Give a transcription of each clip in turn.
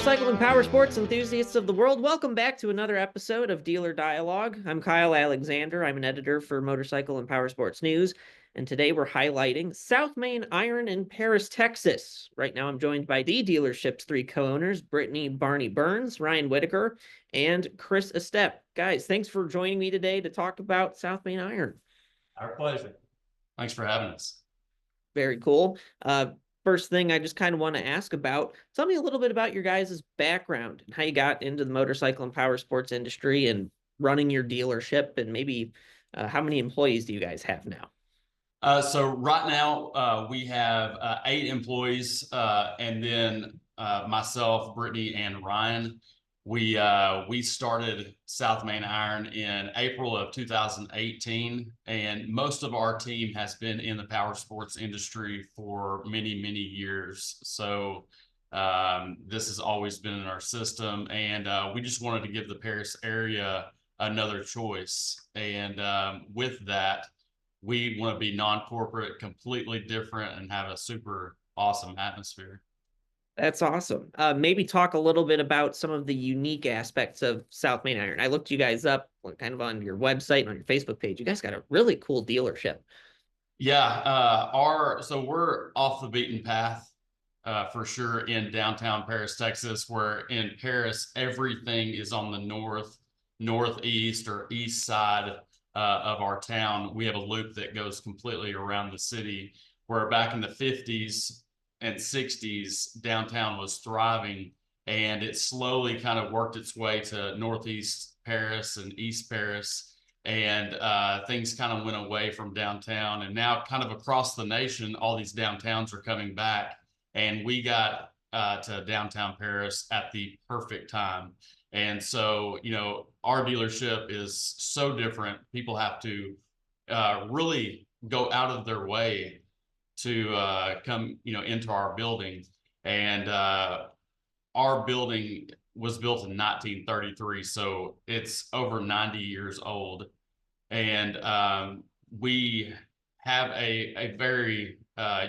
Motorcycle and power sports enthusiasts of the world, welcome back to another episode of Dealer Dialogue. I'm Kyle Alexander. I'm an editor for Motorcycle and Powersports News, and today we're highlighting South Main Iron in Paris, Texas. Right now I'm joined by the dealership's three co-owners, Brittany Barney-Burns, Ryan Whitaker, and Kris Estep. Guys, thanks for joining me today to talk about South Main Iron. Our pleasure. Thanks for having us. Very cool. First thing I just kind of want to ask about, tell me a little bit about your guys' background and how you got into the motorcycle and power sports industry and running your dealership, and maybe how many employees do you guys have now? So right now we have 8 employees, and then myself, Brittany, and Ryan. We started South Main Iron in April of 2018, and most of our team has been in the power sports industry for many years. So this has always been in our system, and we just wanted to give the Paris area another choice. And with that, we want to be non-corporate, completely different, and have a super awesome atmosphere. That's awesome. Maybe talk a little bit about some of the unique aspects of South Main Iron. I looked you guys up kind of on your website and on your Facebook page. You guys got a really cool dealership. Yeah, so we're off the beaten path for sure in downtown Paris, Texas, where in Paris, everything is on the northeast or east side of our town. We have a loop that goes completely around the city, where back in the 50s and 60s, downtown was thriving, and it slowly kind of worked its way to northeast Paris and east Paris, and things kind of went away from downtown. And now kind of across the nation, all these downtowns are coming back, and we got to downtown Paris at the perfect time. And so, you know, our dealership is so different. People have to really go out of their way to come, you know, into our building. And our building was built in 1933, so it's over 90 years old. And we have a very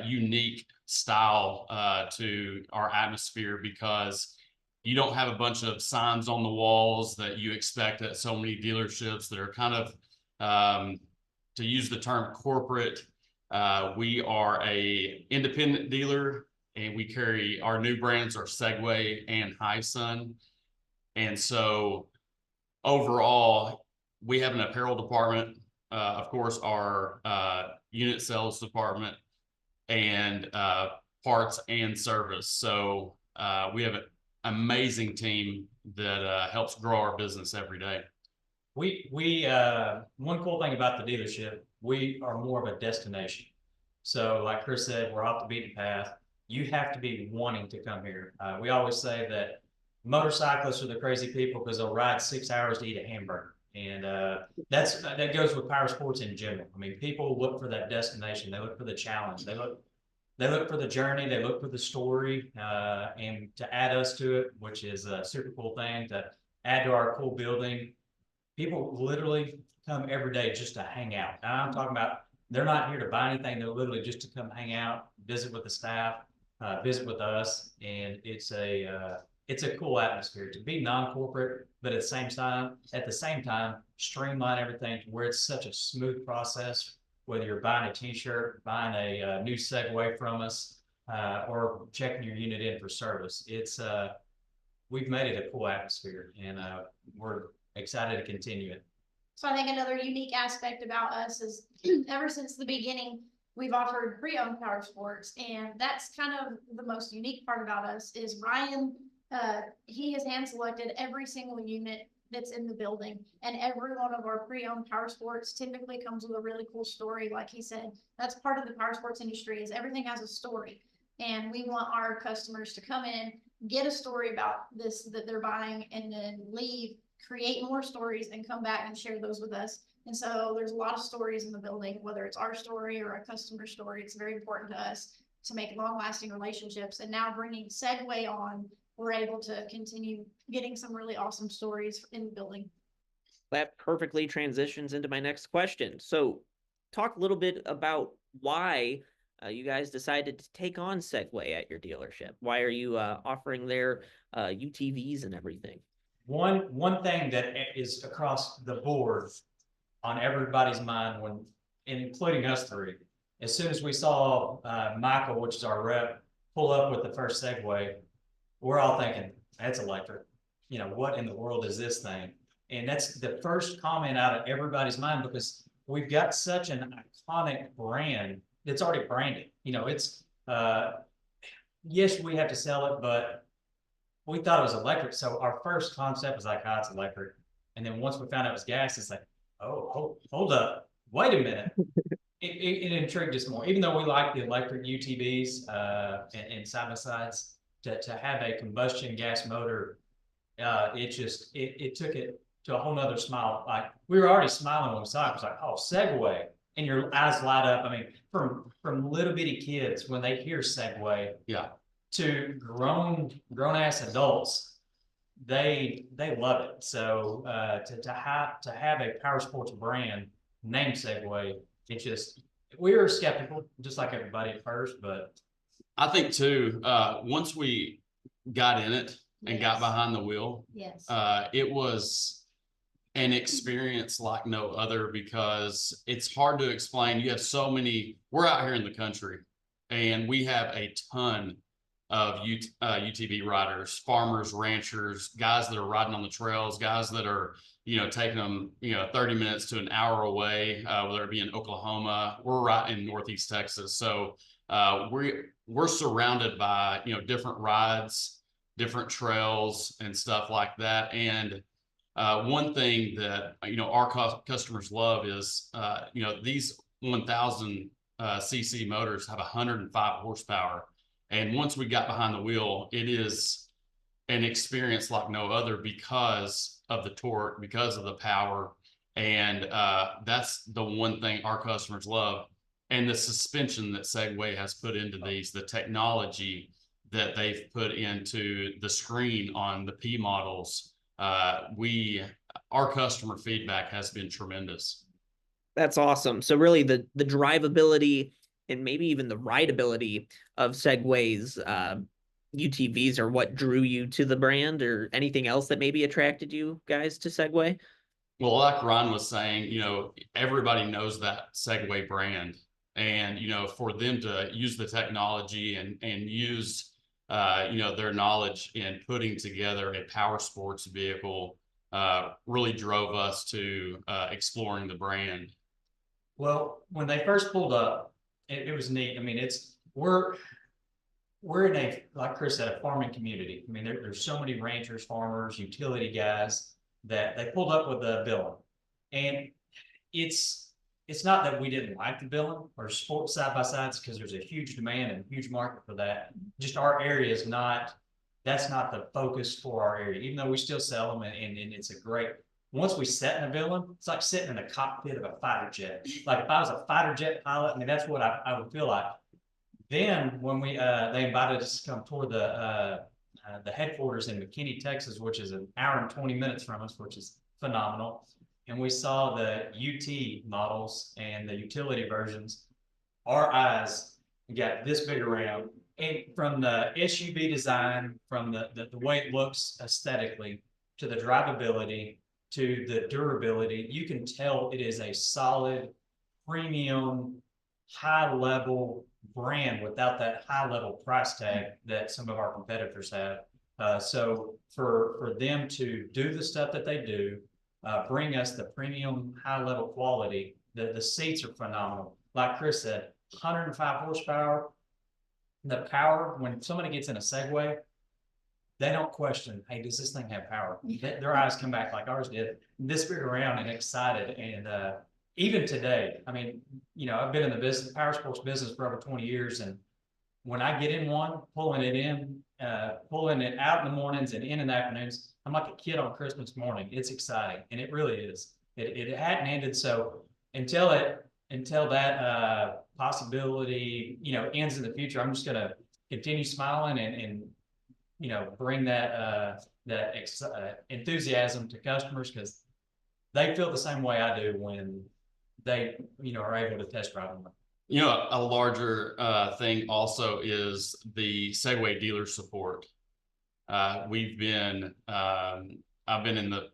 unique style to our atmosphere, because you don't have a bunch of signs on the walls that you expect at so many dealerships that are kind of, to use the term, corporate. We are a independent dealer, and we carry our new brands are Segway and Hisun. And so overall, we have an apparel department, of course, our unit sales department, and parts and service. So we have an amazing team that helps grow our business every day. One cool thing about the dealership, we are more of a destination. So like Kris said, we're off the beaten path. You have to be wanting to come here. We always say that motorcyclists are the crazy people because they'll ride 6 hours to eat a hamburger. And that goes with power sports in general. I mean, people look for that destination. They look for the challenge. They look for the journey. They look for the story, and to add us to it, which is a super cool thing to add to our cool building. People literally come every day just to hang out. Now, I'm talking about, they're not here to buy anything. They're literally just to come hang out, visit with the staff, visit with us, and it's a cool atmosphere to be non-corporate, but at the same time, streamline everything to where it's such a smooth process. Whether you're buying a T-shirt, buying a new Segway from us, or checking your unit in for service, we've made it a cool atmosphere, and we're excited to continue it. So I think another unique aspect about us is ever since the beginning, we've offered pre-owned power sports, and that's kind of the most unique part about us is Ryan. He has hand selected every single unit that's in the building, and every one of our pre-owned power sports typically comes with a really cool story. Like he said, that's part of the power sports industry, is everything has a story, and we want our customers to come in, get a story about this that they're buying, and then leave, create more stories, and come back and share those with us. And so there's a lot of stories in the building, whether it's our story or a customer story. It's very important to us to make long-lasting relationships. And now bringing Segway on, we're able to continue getting some really awesome stories in the building. That perfectly transitions into my next question. So talk a little bit about why you guys decided to take on Segway at your dealership. Why are you offering their UTVs and everything? One thing that is across the board on everybody's mind, when including us three, as soon as we saw Michael, which is our rep, pull up with the first Segway, we're all thinking, that's electric. You know, what in the world is this thing? And that's the first comment out of everybody's mind, because we've got such an iconic brand that's already branded. You know, it's yes, we have to sell it, but we thought it was electric. So our first concept was like, it's electric. And then once we found out it was gas, it's like, oh, hold up, wait a minute. It intrigued us more, even though we like the electric UTVs and side-by-sides, to have a combustion gas motor, it took it to a whole nother smile. Like, we were already smiling when we saw it. It was like, oh, Segway. And your eyes light up. I mean, from little bitty kids, when they hear Segway, Yeah, to grown ass adults, they love it. So to have a power sports brand named Segway, it's just, we were skeptical, just like everybody at first, but I think too, once we got in it and got Yes. behind the wheel, Yes. it was an experience like no other, because it's hard to explain. You have so many, we're out here in the country and we have a ton of UTV riders, farmers, ranchers, guys that are riding on the trails, guys that are, you know, taking them, you know, 30 minutes to an hour away, whether it be in Oklahoma. We're right in Northeast Texas. So we're surrounded by, you know, different rides, different trails and stuff like that. And one thing that, you know, our customers love is, you know, these 1000 cc motors have 105 horsepower. And once we got behind the wheel, it is an experience like no other, because of the torque, because of the power. And that's the one thing our customers love. And the suspension that Segway has put into these, the technology that they've put into the screen on the P models, our customer feedback has been tremendous. That's awesome. So really the drivability and maybe even the rideability of Segway's UTVs are what drew you to the brand, or anything else that maybe attracted you guys to Segway? Well, like Ron was saying, you know, everybody knows that Segway brand, and, you know, for them to use the technology and use, you know, their knowledge in putting together a power sports vehicle, really drove us to exploring the brand. well, when they first pulled up, it was neat. I mean, we're in a, like Kris said, a farming community. I mean, there's so many ranchers, farmers, utility guys that they pulled up with the villain. And it's not that we didn't like the villain or sport side-by-sides, because there's a huge demand and a huge market for that. Just our area is not, that's not the focus for our area, even though we still sell them, and it's a great, once we sit in a villain, it's like sitting in the cockpit of a fighter jet. Like if I was a fighter jet pilot, I mean, that's what I would feel like. Then when they invited us to come tour the headquarters in McKinney, Texas, which is an hour and 20 minutes from us, which is phenomenal. And we saw the UT models and the utility versions. Our eyes got this big around, and from the SUV design, from the way it looks aesthetically, to the drivability, to the durability, you can tell it is a solid, premium, high level brand without that high level price tag that some of our competitors have. So for them to do the stuff that they do, bring us the premium high level quality, the seats are phenomenal. Like Kris said, 105 horsepower. The power, when somebody gets in a Segway, they don't question, hey, does this thing have power? Their eyes come back like ours did, this big around and excited. And even today, I mean, you know, I've been in the power sports business for over 20 years. And when I get in one, pulling it out in the mornings and in the afternoons, I'm like a kid on Christmas morning. It's exciting. And it really is. It hadn't ended. So until that possibility, you know, ends in the future, I'm just going to continue smiling and you know, bring that enthusiasm to customers, because they feel the same way I do when they, you know, are able to test drive them. A larger thing also is the Segway dealer support. I've been in the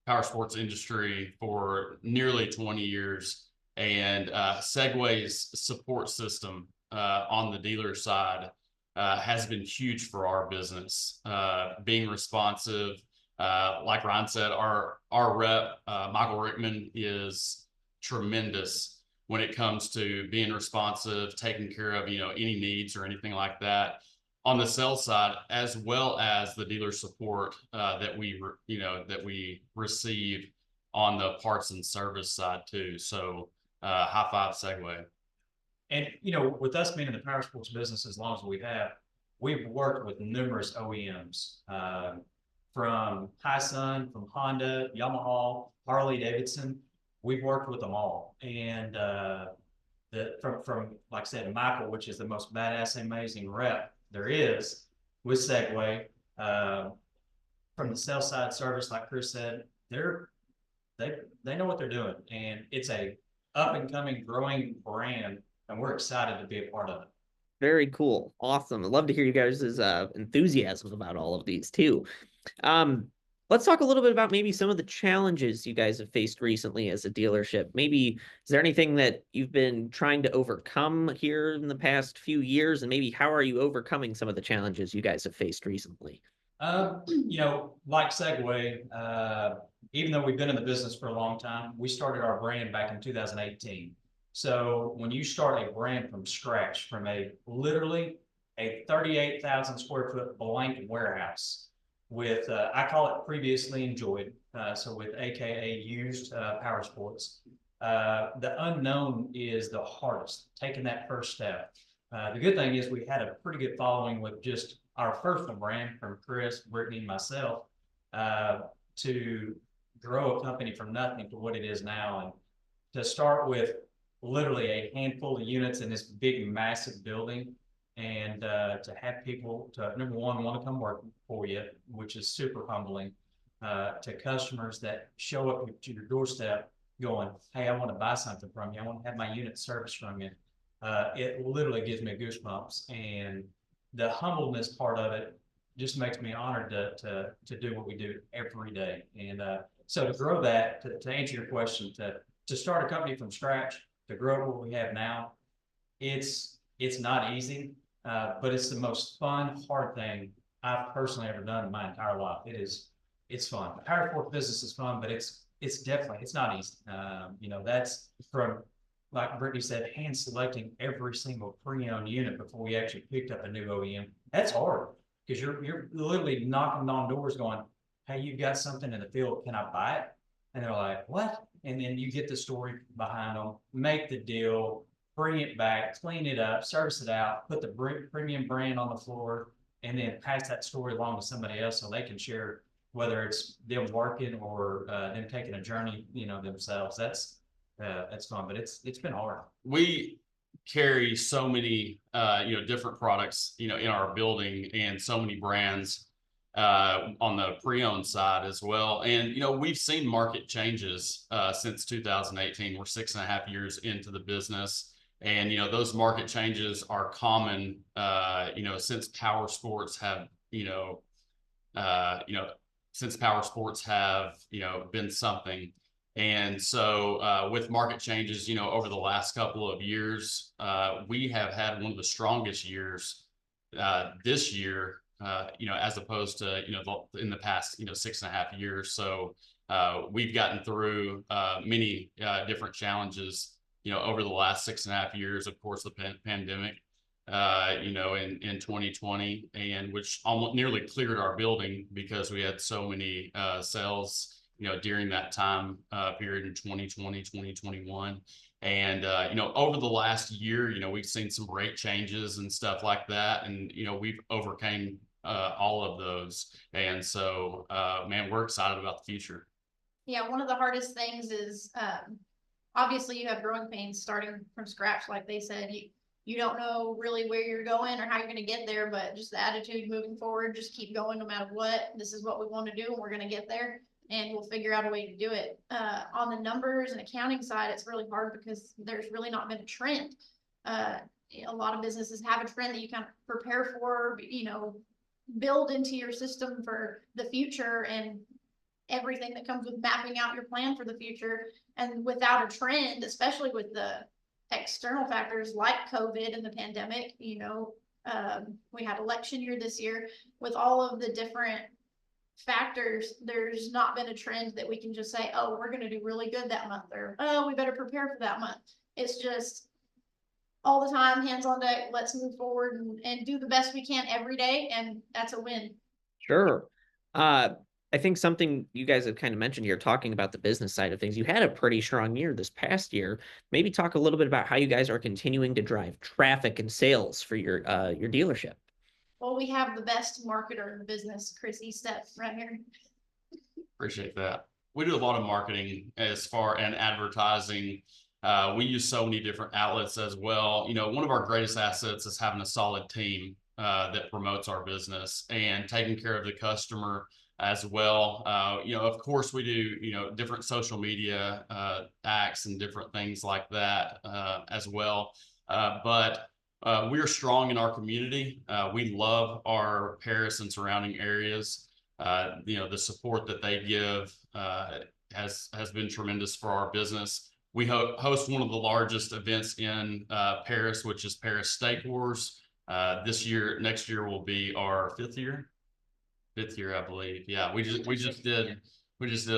power sports industry for nearly 20 years, and Segway's support system on the dealer side has been huge for our business. Being responsive, like Ryan said, our rep, Michael Rickman, is tremendous when it comes to being responsive, taking care of, any needs or anything like that on the sales side, as well as the dealer support that we receive on the parts and service side too. So high five Segway. And, with us being in the power sports business as long as we have, we've worked with numerous OEMs, from Hysun, from Honda, Yamaha, Harley Davidson. We've worked with them all. And from like I said, Michael, which is the most badass, amazing rep there is with Segway, from the sales side service, like Kris said, they know what they're doing, and it's a up and coming, growing brand, and we're excited to be a part of it. Very cool. Awesome. I'd love to hear you guys' enthusiasm about all of these too. Let's talk a little bit about maybe some of the challenges you guys have faced recently as a dealership. Maybe is there anything that you've been trying to overcome here in the past few years, and maybe how are you overcoming some of the challenges you guys have faced recently? Like Segway, even though we've been in the business for a long time, we started our brand back in 2018. So when you start a brand from scratch, from literally a 38,000 square foot blank warehouse with, I call it previously enjoyed, so with AKA used power sports, the unknown is the hardest, taking that first step. The good thing is we had a pretty good following with just our personal brand from Kris, Brittany, and myself, to grow a company from nothing to what it is now. And to start with literally a handful of units in this big, massive building, and to have people to, number one, want to come work for you, which is super humbling, to customers that show up to your doorstep going, hey, I want to buy something from you. I want to have my unit serviced from you. It literally gives me goosebumps. And the humbleness part of it just makes me honored to do what we do every day. And so to grow that, to answer your question, to start a company from scratch, to grow what we have now, it's not easy, but it's the most fun, hard thing I've personally ever done in my entire life. It's fun. The power sports business is fun, but it's definitely, it's not easy. That's from, like Brittany said, hand selecting every single pre-owned unit before we actually picked up a new OEM. That's hard, because you're literally knocking on doors going, hey, you've got something in the field, can I buy it? And they're like, what? And then you get the story behind them, make the deal, bring it back, clean it up, service it out, put the premium brand on the floor, and then pass that story along to somebody else so they can share, whether it's them working or them taking a journey, themselves. That's fun, but it's been hard. We carry so many different products in our building, and so many brands on the pre-owned side as well. And we've seen market changes since 2018. We're 6.5 years into the business, and those market changes are common since power sports have been something. And so with market changes, over the last couple of years, we have had one of the strongest years this year, as opposed to, in the past, 6.5 years. So we've gotten through many different challenges, over the last 6.5 years. Of course, the pandemic, in 2020, and which almost nearly cleared our building because we had so many sales during that time period in 2020, 2021. And, over the last year, we've seen some rate changes and stuff like that. And, we've overcame all of those. And so, man, we're excited about the future. Yeah, one of the hardest things is obviously you have growing pains starting from scratch. Like they said, you don't know really where you're going or how you're going to get there, but just the attitude moving forward, just keep going no matter what. This is what we want to do, and we're going to get there, and we'll figure out a way to do it. On the numbers and accounting side, it's really hard because there's really not been a trend. A lot of businesses have a trend that you kind of prepare for, you know, build into your system for the future and everything that comes with mapping out your plan for the future. And without a trend, especially with the external factors like COVID and the pandemic, you know, we had election year this year. With all of the different factors, there's not been a trend that we can just say, oh, we're going to do really good that month, or oh, we better prepare for that month. It's just all the time, hands on deck, let's move forward and do the best we can every day, and that's a win. Sure. I think something you guys have kind of mentioned here, talking about the business side of things, you had a pretty strong year this past year. Maybe talk a little bit about how you guys are continuing to drive traffic and sales for your dealership. Well, we have the best marketer in the business, Kris Estep, right here. Appreciate that. We do a lot of marketing and advertising. We use so many different outlets as well. You know, one of our greatest assets is having a solid team that promotes our business and taking care of the customer as well. You know, of course we do, you know, different social media acts and different things like that as well. But we are strong in our community. We love our Paris and surrounding areas. You know, the support that they give has been tremendous for our business. We host one of the largest events in Paris, which is Paris Steak Wars. Next year will be our fifth year, I believe. Yeah, we just did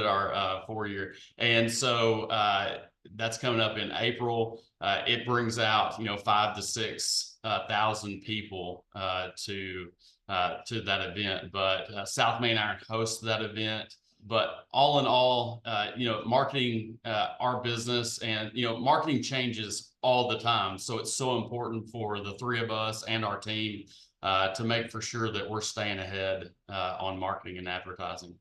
our 4-year, and so that's coming up in April. It brings out, you know, 5,000 to 6,000 people to that event. But South Main Iron hosts that event. But all in all, you know, marketing our business, and, you know, marketing changes all the time. So it's so important for the three of us and our team to make for sure that we're staying ahead on marketing and advertising.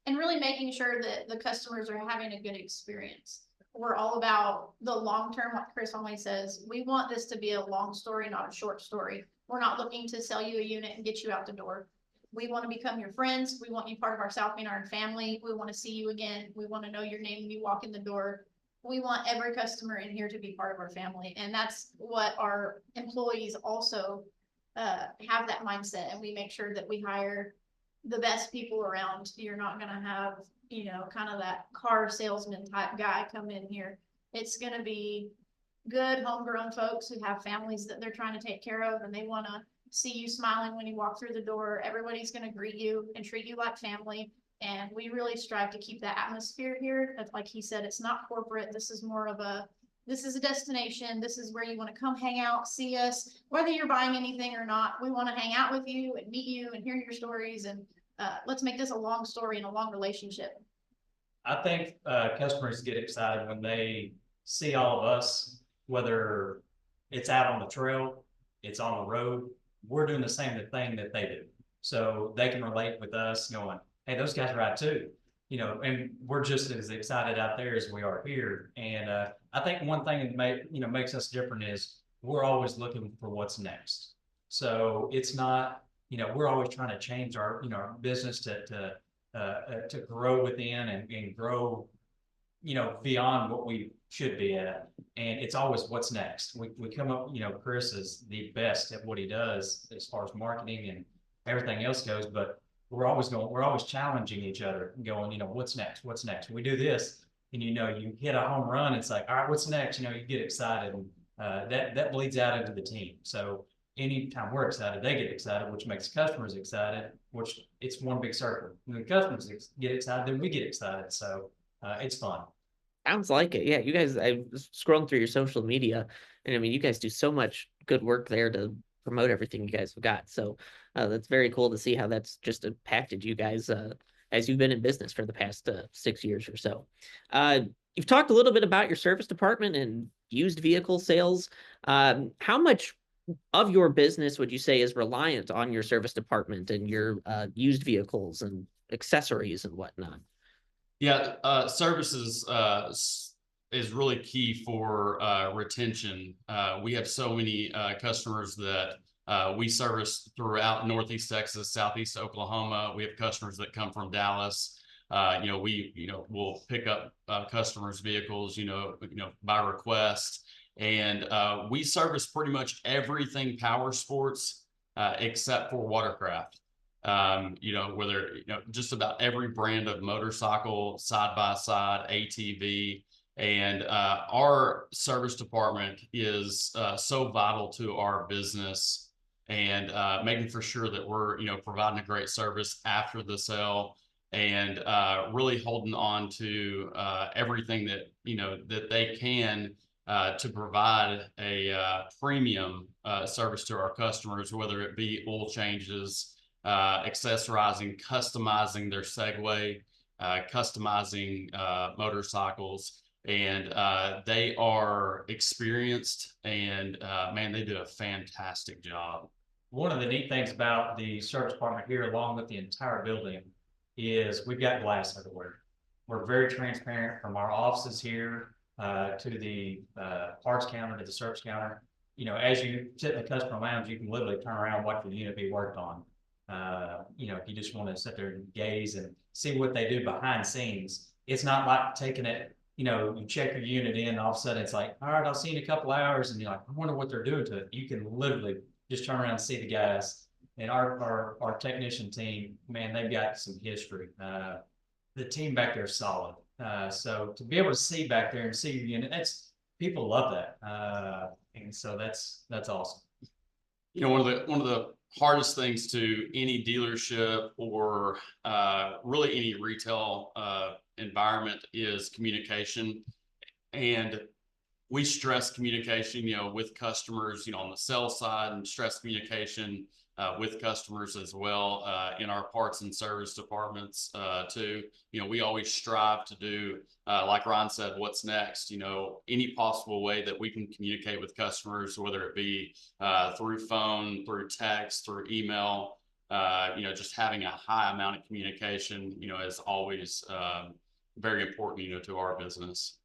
And really making sure that the customers are having a good experience. We're all about the long term, like Kris always says. We want this to be a long story, not a short story. We're not looking to sell you a unit and get you out the door. We want to become your friends. We want you part of our South Main Iron family. We want to see you again. We want to know your name when you walk in the door. We want every customer in here to be part of our family. And that's what our employees also have, that mindset. And we make sure that we hire the best people around. You're not going to have, you know, kind of that car salesman type guy come in here. It's going to be good homegrown folks who have families that they're trying to take care of, and they want to see you smiling when you walk through the door. Everybody's going to greet you and treat you like family. And we really strive to keep that atmosphere here. That's, like he said, it's not corporate. This is more of this is a destination. This is where you want to come hang out, see us, whether you're buying anything or not. We want to hang out with you and meet you and hear your stories. And let's make this a long story and a long relationship. I think customers get excited when they see all of us, whether it's out on the trail, it's on the road. We're doing the same thing that they do. So they can relate with us going, hey, those guys ride too. You know, and we're just as excited out there as we are here. And I think one thing that makes us different is we're always looking for what's next. So it's not, you know, we're always trying to change our, you know, our business to grow within and grow, you know, beyond what we should be at. And it's always what's next. We come up, you know, Kris is the best at what he does as far as marketing and everything else goes, but we're always challenging each other, going, you know, what's next? What's next? We do this, and, you know, you hit a home run. It's like, all right, what's next? You know, you get excited, and that bleeds out into the team. So anytime we're excited, they get excited, which makes customers excited, which it's one big circle. When the customers get excited, then we get excited. So it's fun. Sounds like it. Yeah, you guys, I was scrolling through your social media, and I mean, you guys do so much good work there to promote everything you guys have got. So that's very cool to see how that's just impacted you guys as you've been in business for the past 6 years or so. You've talked a little bit about your service department and used vehicle sales. How much of your business would you say is reliant on your service department and your used vehicles and accessories and whatnot? Yeah, services is really key for retention. We have so many customers that we service throughout Northeast Texas, Southeast Oklahoma. We have customers that come from Dallas. We'll pick up customers' vehicles, by request. And we service pretty much everything power sports except for watercraft. Whether, just about every brand of motorcycle, side by side, ATV. And our service department is so vital to our business, and making for sure that we're, providing a great service after the sale, and really holding on to everything that, that they can to provide a premium service to our customers, whether it be oil changes, accessorizing, customizing their Segway, customizing motorcycles. And they are experienced, and man, they do a fantastic job. One of the neat things about the service department here, along with the entire building, is we've got glass everywhere. We're very transparent from our offices here to the parts counter, to the service counter. As you sit in the customer lounge, you can literally turn around and watch the unit be worked on. If you just want to sit there and gaze and see what they do behind the scenes, it's not like taking it, you check your unit in, and all of a sudden it's like, all right, I'll see you in a couple hours. And you're like, I wonder what they're doing to it. You can literally just turn around and see the guys. And our technician team, man, they've got some history. The team back there is solid. So to be able to see back there and see your unit, people love that. And so that's awesome. One of the hardest things to any dealership or really any retail environment is communication. And we stress communication, with customers, on the sales side, and stress communication with customers as well in our parts and service departments too. We always strive to do, like Ron said, what's next, any possible way that we can communicate with customers, whether it be through phone, through text, through email, just having a high amount of communication, is always very important, to our business.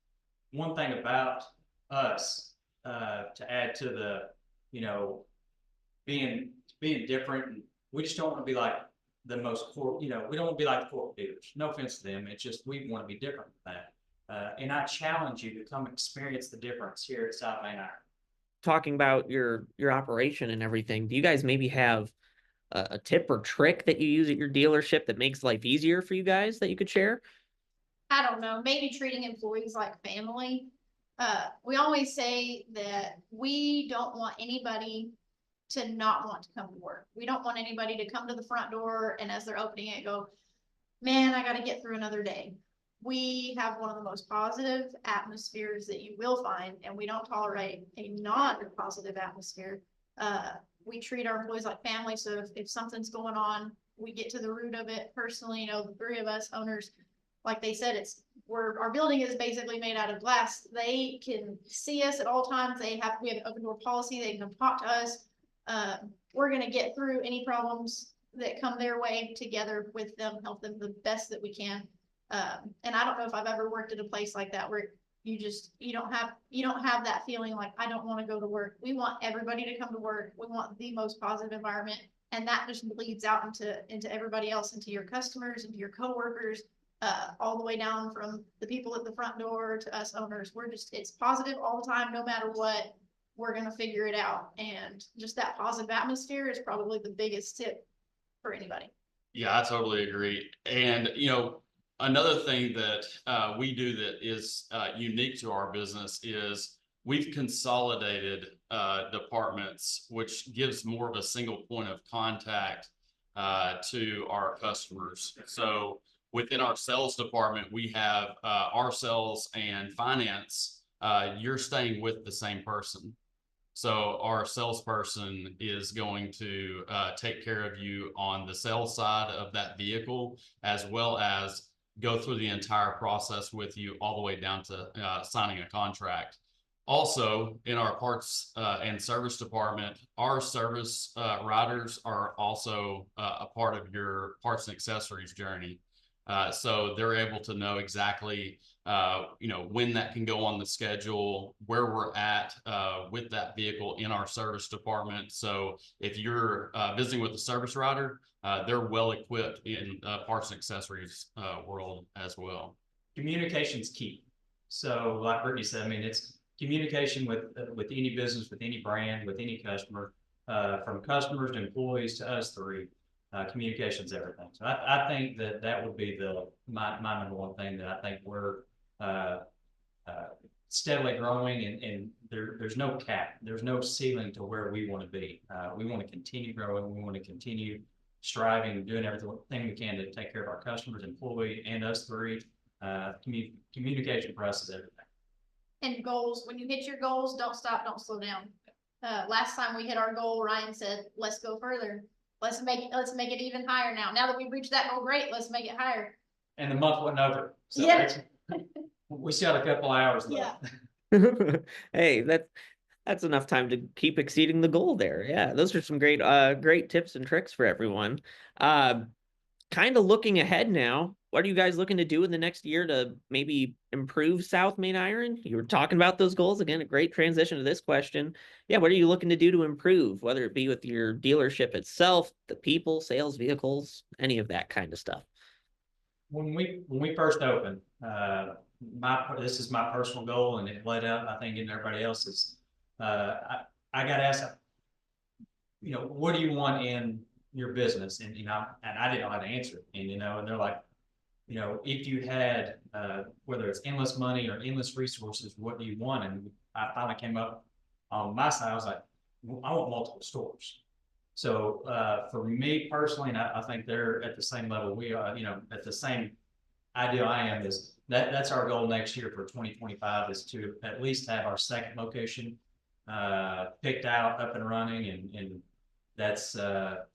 One thing about us, to add to the, being different, and we just don't want to be like the most we don't want to be like the corporate dealers. No offense to them, it's just we want to be different than that. And I challenge you to come experience the difference here at South Main Iron. Talking about your operation and everything, do you guys maybe have a tip or trick that you use at your dealership that makes life easier for you guys that you could share? I don't know, maybe treating employees like family. We always say that we don't want anybody to not want to come to work. We don't want anybody to come to the front door and as they're opening it go, man, I got to get through another day. We have one of the most positive atmospheres that you will find, and we don't tolerate a non-positive atmosphere. We treat our employees like family, so if something's going on, we get to the root of it personally. The three of us owners, like they said, our building is basically made out of glass. They can see us at all times. We have an open door policy. They can talk to us. We're going to get through any problems that come their way together with them, help them the best that we can. And I don't know if I've ever worked at a place like that where you don't have that feeling like, I don't want to go to work. We want everybody to come to work. We want the most positive environment. And that just bleeds out into everybody else, into your customers, into your coworkers, all the way down from the people at the front door to us owners. It's positive all the time, no matter what. We're going to figure it out. And just that positive atmosphere is probably the biggest tip for anybody. Yeah, I totally agree. And, another thing that we do that is unique to our business is we've consolidated departments, which gives more of a single point of contact to our customers. So within our sales department, we have our sales and finance. You're staying with the same person. So our salesperson is going to take care of you on the sales side of that vehicle, as well as go through the entire process with you all the way down to signing a contract. Also, in our parts and service department, our service riders are also a part of your parts and accessories journey. So they're able to know exactly, when that can go on the schedule, where we're at with that vehicle in our service department. So if you're visiting with a service rider, they're well equipped in parts and accessories world as well. Communication's key. So like Brittany said, communication with any business, with any brand, with any customer, from customers to employees to us three. Communication's everything. So I think that would be my number one thing that I think we're steadily growing, and there's no cap, there's no ceiling to where we want to be. We want to continue growing. We want to continue striving, doing everything we can to take care of our customers, employee, and us three. Communication for us is everything. And goals, when you hit your goals, don't stop, don't slow down. Last time we hit our goal, Ryan said, let's go further. Let's make it even higher now. Now that we've reached that goal, great, let's make it higher. And the month went over. So yeah. We still have a couple hours left. Yeah. Hey, that's enough time to keep exceeding the goal there. Yeah, those are some great tips and tricks for everyone. Kind of looking ahead now, what are you guys looking to do in the next year to maybe improve South Main Iron? You were talking about those goals. Again, a great transition to this question. Yeah, what are you looking to do to improve, whether it be with your dealership itself, the people, sales, vehicles, any of that kind of stuff? When we first opened, this is my personal goal, and it led up, I think, in everybody else's. I got asked, what do you want in your business? And and I didn't know how to answer it. And and they're like, if you had whether it's endless money or endless resources, what do you want? And I finally came up on my side. I was like, I want multiple stores. So for me personally, and I think they're at the same level we are, at the same ideal I am, is that's our goal next year for 2025, is to at least have our second location picked out, up and running, and that's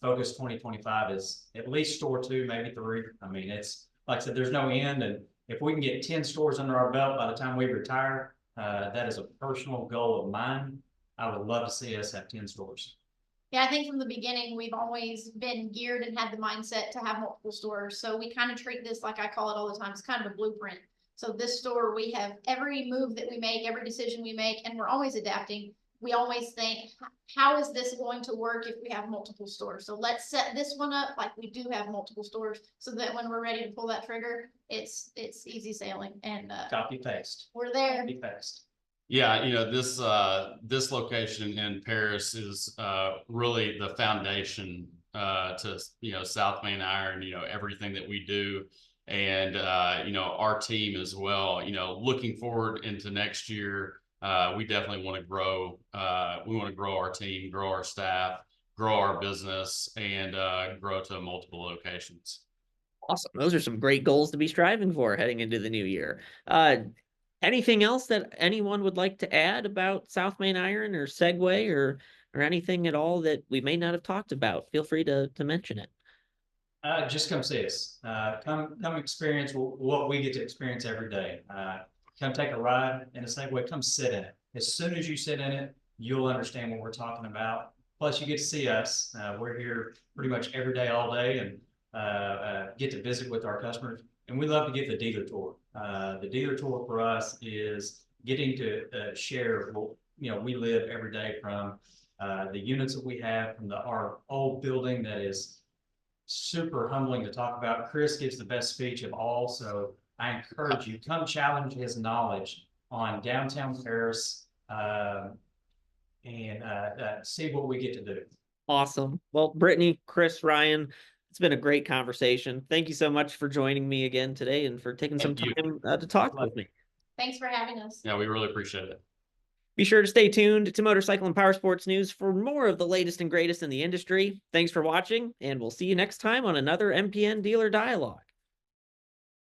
focus 2025 is at least store 2, maybe 3. I mean, it's like I said, there's no end, and if we can get 10 stores under our belt by the time we retire, that is a personal goal of mine. I would love to see us have 10 stores. Yeah, I think from the beginning, we've always been geared and had the mindset to have multiple stores. So we kind of treat this, like I call it all the time, it's kind of a blueprint. So this store, we have every move that we make, every decision we make, and we're always adapting. We always think, how is this going to work if we have multiple stores? So let's set this one up like we do have multiple stores, so that when we're ready to pull that trigger, it's easy sailing. And copy paste. We're there. Copy paste. Yeah, this location in Paris is really the foundation to South Main Iron, everything that we do, and our team as well. Looking forward into next year, we definitely want to grow. We want to grow our team, grow our staff, grow our business, and grow to multiple locations. Awesome. Those are some great goals to be striving for heading into the new year. Anything else that anyone would like to add about South Main Iron or Segway or anything at all that we may not have talked about? Feel free to mention it. Just come see us. Come experience what we get to experience every day. Come take a ride in a Segway. Come sit in it. As soon as you sit in it, you'll understand what we're talking about. Plus, you get to see us. We're here pretty much every day, all day, and get to visit with our customers. And we love to get the dealer tour. The dealer tour for us is getting to share what we live every day, from the units that we have, from our old building that is super humbling to talk about. Kris gives the best speech of all, so I encourage you, come challenge his knowledge on downtown Paris, and see what we get to do. Awesome. Well, Brittany, Kris, Ryan, it's been a great conversation. Thank you so much for joining me again today and for taking some time to talk with me. Thanks for having us. Yeah, we really appreciate it. Be sure to stay tuned to Motorcycle and Powersports News for more of the latest and greatest in the industry. Thanks for watching, and we'll see you next time on another MPN Dealer Dialogue.